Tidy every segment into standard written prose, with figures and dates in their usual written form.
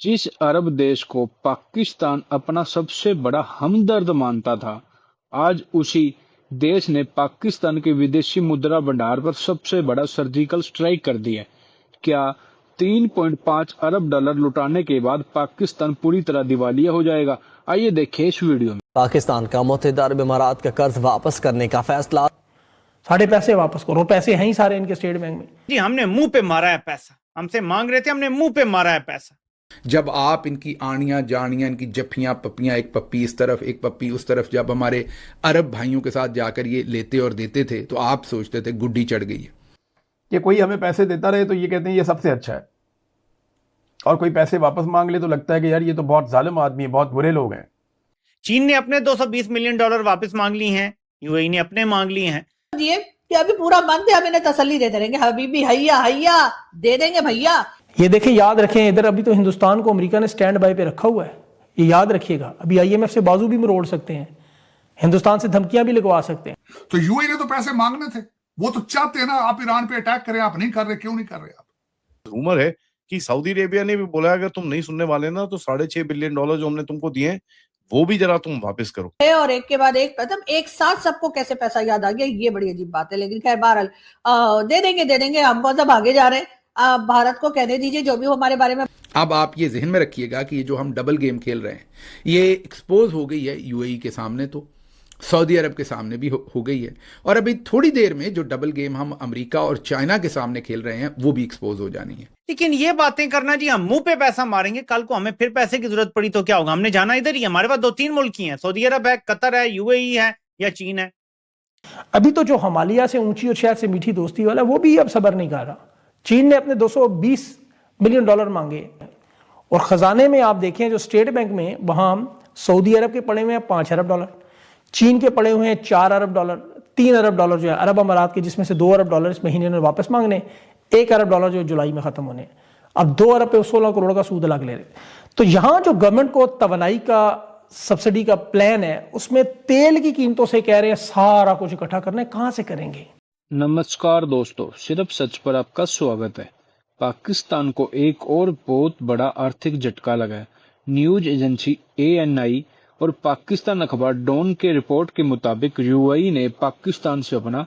जिस अरब देश को पाकिस्तान अपना सबसे बड़ा हमदर्द मानता था, आज उसी देश ने पाकिस्तान के विदेशी मुद्रा भंडार पर सबसे बड़ा सर्जिकल स्ट्राइक कर दिया। क्या 3.5 अरब डॉलर लुटाने के बाद पाकिस्तान पूरी तरह दिवालिया हो जाएगा? आइए देखें इस वीडियो में। पाकिस्तान का मुत्तहिदा अरब इमारात का कर्ज वापस करने का फैसला। साढ़े पैसे वापस करो, पैसे हैं ही सारे इनके स्टेट बैंक में। जी हमने मुंह पे मारा है पैसा, हमसे मांग रहे थे, हमने मुंह पे मारा है पैसा। जब आप इनकी आनियां जानियां, इनकी जफ्फियां पप्पियां, एक पप्पी इस तरफ एक पप्पी उस तरफ, जब हमारे अरब भाइयों के साथ जाकर ये लेते और देते थे तो आप सोचते थे गुड्डी चढ़ गई है। कि कोई हमें पैसे देता रहे तो ये कहते हैं ये सबसे अच्छा है, और कोई पैसे वापस मांग ले तो लगता है कि यार ये तो बहुत जालिम आदमी है, बहुत बुरे लोग हैं। चीन ने अपने 220 मिलियन डॉलर वापस मांग ली हैं, यूएई ने अपने मांग लिए हैं। दिए कि अभी पूरा मंथ है, हम इन्हें तसल्ली देते रहेंगे, हबीबी हैया हैया दे देंगे भैया। ये देखें, याद रखें, इधर अभी तो हिंदुस्तान को अमेरिका ने स्टैंड बाय पे रखा हुआ है, ये याद रखिएगा। अभी आईएमएफ से बाजू भी मरोड़ सकते हैं, हिंदुस्तान से धमकियां भी लगवा सकते हैं। तो यूएई ने तो पैसे मांगने थे, वो तो चाहते हैं ना आप ईरान पे अटैक करें, आप नहीं कर रहे, क्यों नहीं कर रहे आप? रूमर है कि सऊदी अरेबिया ने भी बोला अगर तुम नहीं सुनने वाले ना तो $6.5 बिलियन जो हमने तुमको दिए वो भी जरा तुम वापस करो। और एक के बाद एक, मतलब एक साथ सबको कैसे पैसा याद आ गया, ये बड़ी अजीब बात है। लेकिन खैर बहरहाल दे देंगे हम बहुत, अब आगे जा रहे हैं। भारत को कहने दीजिए जो भी हो हमारे बारे में। अब आप ये जहन में रखिएगा कि ये जो हम डबल गेम खेल रहे हैं ये एक्सपोज हो गई है यूएई के सामने, तो सऊदी अरब के सामने भी हो गई है, और अभी थोड़ी देर में जो डबल गेम हम अमेरिका और चाइना के सामने खेल रहे हैं वो भी एक्सपोज हो जानी है। लेकिन ये बातें करना जी, हम मुंह पे पैसा मारेंगे, कल को हमें फिर पैसे की जरूरत पड़ी तो क्या होगा? हमने जाना इधर ही, हमारे पास 2-3 मुल्क ही हैं, सऊदी अरब है, कतर है, यूएई है या चीन है। अभी तो जो हमालिया से ऊंची और शहर से मीठी दोस्ती वाला वो भी अब सबर नहीं कर रहा। चीन ने अपने 220 मिलियन डॉलर मांगे, और खजाने में आप देखें जो स्टेट बैंक में, वहां सऊदी अरब के पड़े हुए हैं 5 अरब डॉलर, चीन के पड़े हुए हैं 4 अरब डॉलर, 3 अरब डॉलर जो है अरब अमारात के, जिसमें से 2 अरब डॉलर इस महीने में वापस मांगने, 1 अरब डॉलर जो जुलाई में खत्म होने। अब 2 अरब पे 16 करोड़ का सूद लग ले रहे। तो यहां जो गवर्नमेंट को तवानाई का सब्सिडी का प्लान है, उसमें तेल की कीमतों से कह रहे हैं सारा कुछ इकट्ठा करना है, कहां से करेंगे? नमस्कार दोस्तों, सिर्फ सच पर आपका स्वागत है। पाकिस्तान को एक और बहुत बड़ा आर्थिक झटका लगा है। न्यूज एजेंसी ANI और पाकिस्तान अखबार डॉन के रिपोर्ट के मुताबिक यूएई ने पाकिस्तान से अपना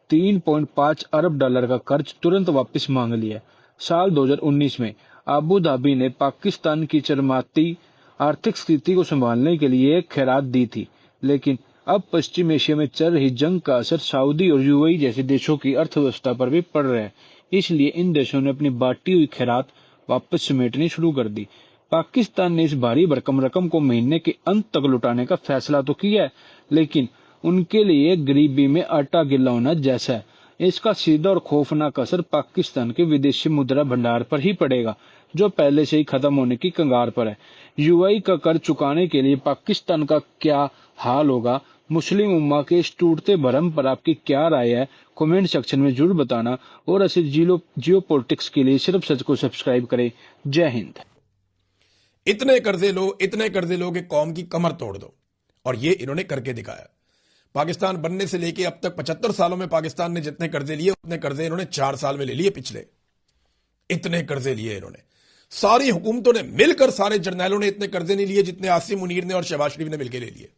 3.5 अरब डॉलर का कर्ज तुरंत वापस मांग लिया। साल 2019 में अबू धाबी ने पाकिस्तान की चरमाती आर्थिक स्थिति को संभालने के लिए एक खैरात दी थी, लेकिन अब पश्चिम एशिया में चल रही जंग का असर सऊदी और यूएई जैसे देशों की अर्थव्यवस्था पर भी पड़ रहा है। इसलिए इन देशों ने अपनी बांटी हुई खैरात वापस समेटनी शुरू कर दी। पाकिस्तान ने इस भारी भरकम रकम को महीने के अंत तक लुटाने का फैसला तो किया है, लेकिन उनके लिए गरीबी में आटा गिल्ला होना जैसा है। इसका सीधा और खौफनाक असर पाकिस्तान के विदेशी मुद्रा भंडार पर ही पड़ेगा, जो पहले से ही खत्म होने की कगार पर है। यूएई का कर्ज चुकाने के लिए पाकिस्तान का क्या हाल होगा? मुस्लिम उम्मा के इस टूटते भरम पर आपकी क्या राय है? कमेंट सेक्शन में जरूर बताना, और ऐसे जियो पॉलिटिक्स के लिए सिर्फ सच को सब्सक्राइब करें। जय हिंद। इतने कर्जे लो कि कौम की कमर तोड़ दो, और ये इन्होंने करके दिखाया। पाकिस्तान बनने से लेके अब तक 75 सालों में पाकिस्तान ने जितने कर्जे लिए उतने कर्जे इन्होंने 4 साल में ले लिए। पिछले इतने कर्जे लिए इन्होंने, सारी हुकूमतों ने मिलकर, सारे जर्नैलों ने इतने कर्जे नहीं लिए जितने आसिम मुनीर ने और शहबाज शरीफ ने मिलकर ले लिए।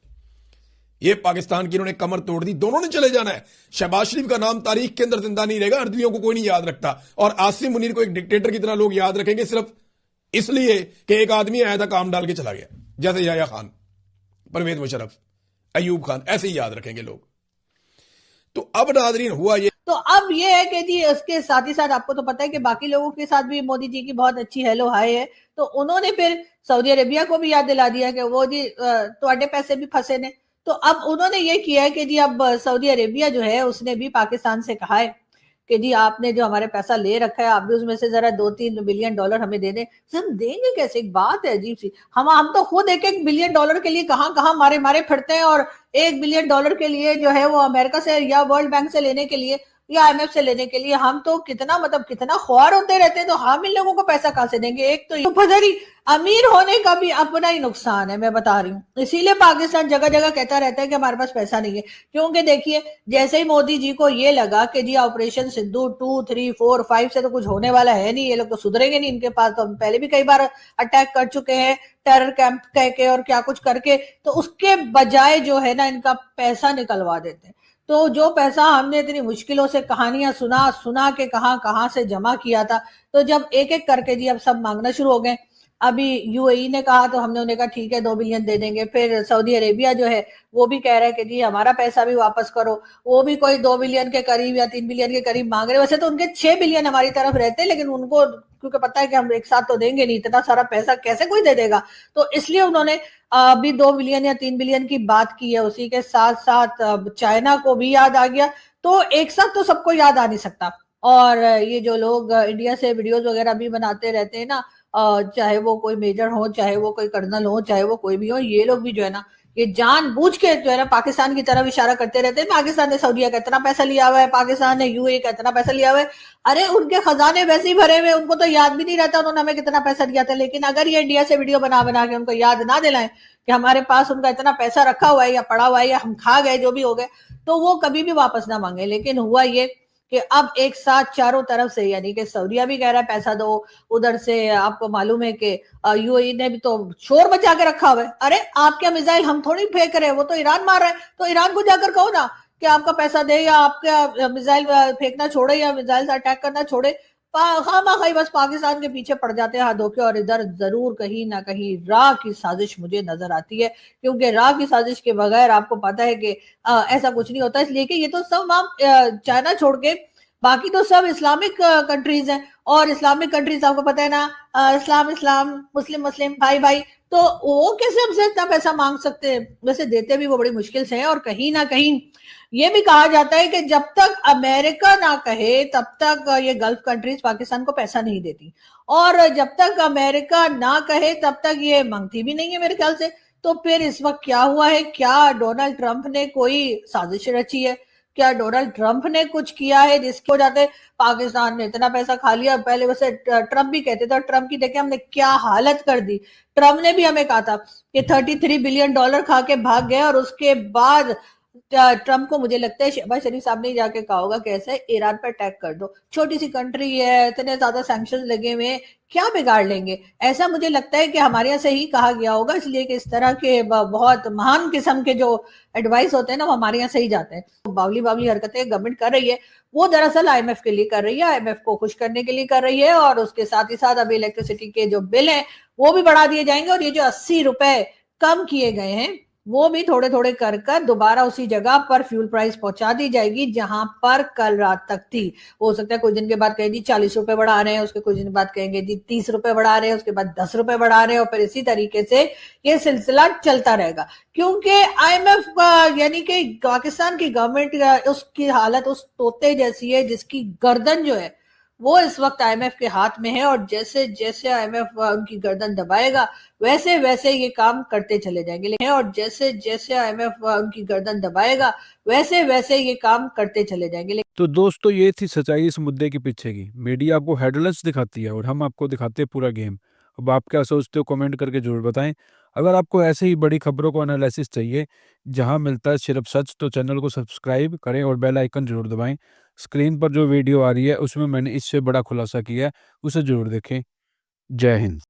ये पाकिस्तान की इन्होंने कमर तोड़ दी। दोनों ने चले जाना है। शहबाज शरीफ का नाम तारीख के अंदर जिंदा नहीं रहेगा, अर्दलियों को कोई नहीं याद रखता, और आसिम मुनीर को एक डिक्टेटर की तरह लोग याद रखेंगे, सिर्फ इसलिए कि एक आदमी आया था काम डाल के चला गया, जैसे याया खान, परवेज मुशर्रफ, अयूब खान, ऐसे ही याद रखेंगे लोग। तो अब नाज़रीन हुआ ये, तो अब ये है कि जी उसके साथ ही साथ आपको तो पता है कि बाकी लोगों के साथ भी मोदी जी की बहुत अच्छी हेलो हाय है। तो उन्होंने फिर सऊदी अरेबिया को भी याद दिला दिया कि वो जी तुम्हारे पैसे भी फंसे ने। तो अब उन्होंने ये किया है कि जी अब सऊदी अरेबिया जो है उसने भी पाकिस्तान से कहा है कि जी आपने जो हमारे पैसा ले रखा है, आप भी उसमें से जरा 2-3 बिलियन डॉलर हमें दे दें। हम देंगे कैसे? एक बात है अजीब सी। हम तो खुद 1-1 बिलियन डॉलर के लिए कहां मारे फिरते हैं, और 1 बिलियन डॉलर के लिए जो है वो अमेरिका से या वर्ल्ड बैंक से लेने के लिए या आईएमएफ से लेने के लिए। हम तो कितना मतलब कितना ख्वार होते रहते हैं, तो हम इन लोगों को पैसा कहां से देंगे। एक तो फजरी अमीर होने का भी अपना ही नुकसान है, मैं बता रही हूँ। इसीलिए पाकिस्तान जगह जगह कहता रहता है कि हमारे पास पैसा नहीं है, क्योंकि देखिए जैसे ही मोदी जी को ये लगा कि जी ऑपरेशन सिंधु 2, 3, 4, 5 से तो कुछ होने वाला है नहीं, ये लोग तो सुधरेंगे नहीं, इनके पास तो हम पहले भी कई बार अटैक कर चुके हैं टेरर कैंप कह के और क्या कुछ करके, तो उसके बजाय जो है ना इनका पैसा निकलवा देते हैं। तो जो पैसा हमने इतनी मुश्किलों से कहानियां सुना सुना के कहां कहां से जमा किया था, तो जब एक एक करके जी अब सब मांगना शुरू हो गए। अभी यूएई ने कहा तो हमने उन्हें कहा ठीक है 2 बिलियन दे देंगे। फिर सऊदी अरेबिया जो है वो भी कह रहा है कि जी हमारा पैसा भी वापस करो, वो भी कोई 2 बिलियन के करीब या 3 बिलियन के करीब मांग रहे। वैसे तो उनके 6 बिलियन हमारी तरफ रहते हैं, लेकिन उनको क्योंकि पता है कि हम एक साथ तो देंगे नहीं, इतना सारा पैसा कैसे कोई दे देगा, तो इसलिए उन्होंने अभी 2 बिलियन या 3 बिलियन की बात की है। उसी के साथ साथ चाइना को भी याद आ गया, तो एक साथ तो सबको याद आ नहीं सकता। और ये जो लोग इंडिया से वीडियोस वगैरह भी बनाते रहते हैं ना, चाहे वो कोई मेजर हो, चाहे वो कोई कर्नल हो, चाहे वो कोई भी हो, ये लोग भी जो है ना ये जानबूझ के जो है ना पाकिस्तान की तरफ इशारा करते रहते हैं। पाकिस्तान ने सऊदीया का इतना पैसा लिया हुआ है, पाकिस्तान ने यूएई का इतना पैसा लिया हुआ है। अरे उनके खजाने वैसे ही भरे हुए, उनको तो याद भी नहीं रहता उन्होंने हमें कितना पैसा दिया था। लेकिन अगर ये इंडिया से वीडियो बना बना के उनको याद ना दिलाएं कि हमारे पास उनका इतना पैसा रखा हुआ है या पड़ा हुआ है या हम खा गए जो भी हो गए, तो वो कभी भी वापस ना मांगे। लेकिन हुआ ये कि अब एक साथ चारों तरफ से, यानी कि सऊदीया भी कह रहा है पैसा दो, उधर से आपको मालूम है कि यूएई ने भी तो शोर मचा के रखा हुआ है। अरे आपके मिसाइल हम थोड़ी फेंक रहे हैं, वो तो ईरान मार रहा है, तो ईरान को जाकर कहो ना कि आपका पैसा दे या आपका मिसाइल फेंकना छोड़े या मिसाइल से अटैक करना छोड़े। खामखा बस पाकिस्तान के पीछे पड़ जाते हैं हाथ धो के। और इधर जरूर कहीं ना कहीं राह की साजिश मुझे नजर आती है, क्योंकि राह की साजिश के बगैर आपको पता है कि ऐसा कुछ नहीं होता। इसलिए कि ये तो सब हम चाइना छोड़ के बाकी तो सब इस्लामिक कंट्रीज हैं, और इस्लामिक कंट्रीज आपको पता है ना, इस्लाम इस्लाम, मुस्लिम मुस्लिम, भाई भाई, तो वो कैसे हमसे इतना पैसा मांग सकते हैं। वैसे देते भी वो बड़ी मुश्किल से हैं। और कहीं ना कहीं ये भी कहा जाता है कि जब तक अमेरिका ना कहे तब तक ये गल्फ कंट्रीज पाकिस्तान को पैसा नहीं देती, और जब तक अमेरिका ना कहे तब तक ये मांगती भी नहीं है मेरे ख्याल से। तो फिर इस वक्त क्या हुआ है, क्या डोनाल्ड ट्रंप ने कोई साजिश रची है, क्या डोनाल्ड ट्रंप ने कुछ किया है जिसकी वजह से पाकिस्तान ने इतना पैसा खा लिया। पहले वैसे ट्रंप भी कहते थे, और ट्रंप की देखे हमने क्या हालत कर दी। ट्रंप ने भी हमें कहा था कि $33 बिलियन खा के भाग गए, और उसके बाद ट्रंप को मुझे लगता है शहबाज शरीफ साहब ने जाके कहा होगा कि ऐसे ईरान पर अटैक कर दो, छोटी सी कंट्री है, इतने ज्यादा सैंक्शंस लगे हुए हैं, क्या बिगाड़ लेंगे। ऐसा मुझे लगता है कि हमारे यहाँ से ही कहा गया होगा, इसलिए कि इस तरह के बहुत महान किस्म के जो एडवाइस होते हैं ना वो हमारे यहाँ से ही जाते हैं। तो बावली बावली हरकतें गवर्नमेंट कर रही है, वो दरअसल आईएमएफ के लिए कर रही है, आईएमएफ को खुश करने के लिए कर रही है। और उसके साथ ही साथ अभी इलेक्ट्रिसिटी के जो बिल हैं वो भी बढ़ा दिए जाएंगे, और ये जो 80 रुपए कम किए गए हैं वो भी थोड़े थोड़े कर कर दोबारा उसी जगह पर फ्यूल प्राइस पहुंचा दी जाएगी जहां पर कल रात तक थी। हो सकता है कुछ दिन के बाद कहें जी 40 रुपए बढ़ा रहे हैं, उसके कुछ दिन बाद कहेंगे जी 30 रुपए बढ़ा रहे हैं, उसके बाद 10 रुपए बढ़ा रहे हैं, और फिर इसी तरीके से ये सिलसिला चलता रहेगा। क्योंकि आईएमएफ यानी कि पाकिस्तान की गवर्नमेंट उसकी हालत उस तोते जैसी है जिसकी गर्दन जो है वो इस वक्त आईएमएफ के हाथ में है, और जैसे जैसे आईएमएफ उनकी गर्दन दबाएगा वैसे वैसे ये काम करते चले जाएंगे। और जैसे जैसे आईएमएफ उनकी गर्दन दबाएगा वैसे वैसे ये काम करते चले जाएंगे। तो दोस्तों ये थी सच्चाई इस मुद्दे के पीछे की। मीडिया आपको हेडलाइंस दिखाती है और हम आपको दिखाते हैं पूरा गेम। अब आप क्या सोचते हो कमेंट करके जरूर बताएं। अगर आपको ऐसे ही बड़ी खबरों को एनालिसिस चाहिए जहां मिलता है सिर्फ सच, तो चैनल को सब्सक्राइब करें और बेल आइकन जरूर दबाएं। स्क्रीन पर जो वीडियो आ रही है उसमें मैंने इससे बड़ा खुलासा किया है, उसे जरूर देखें। जय हिंद।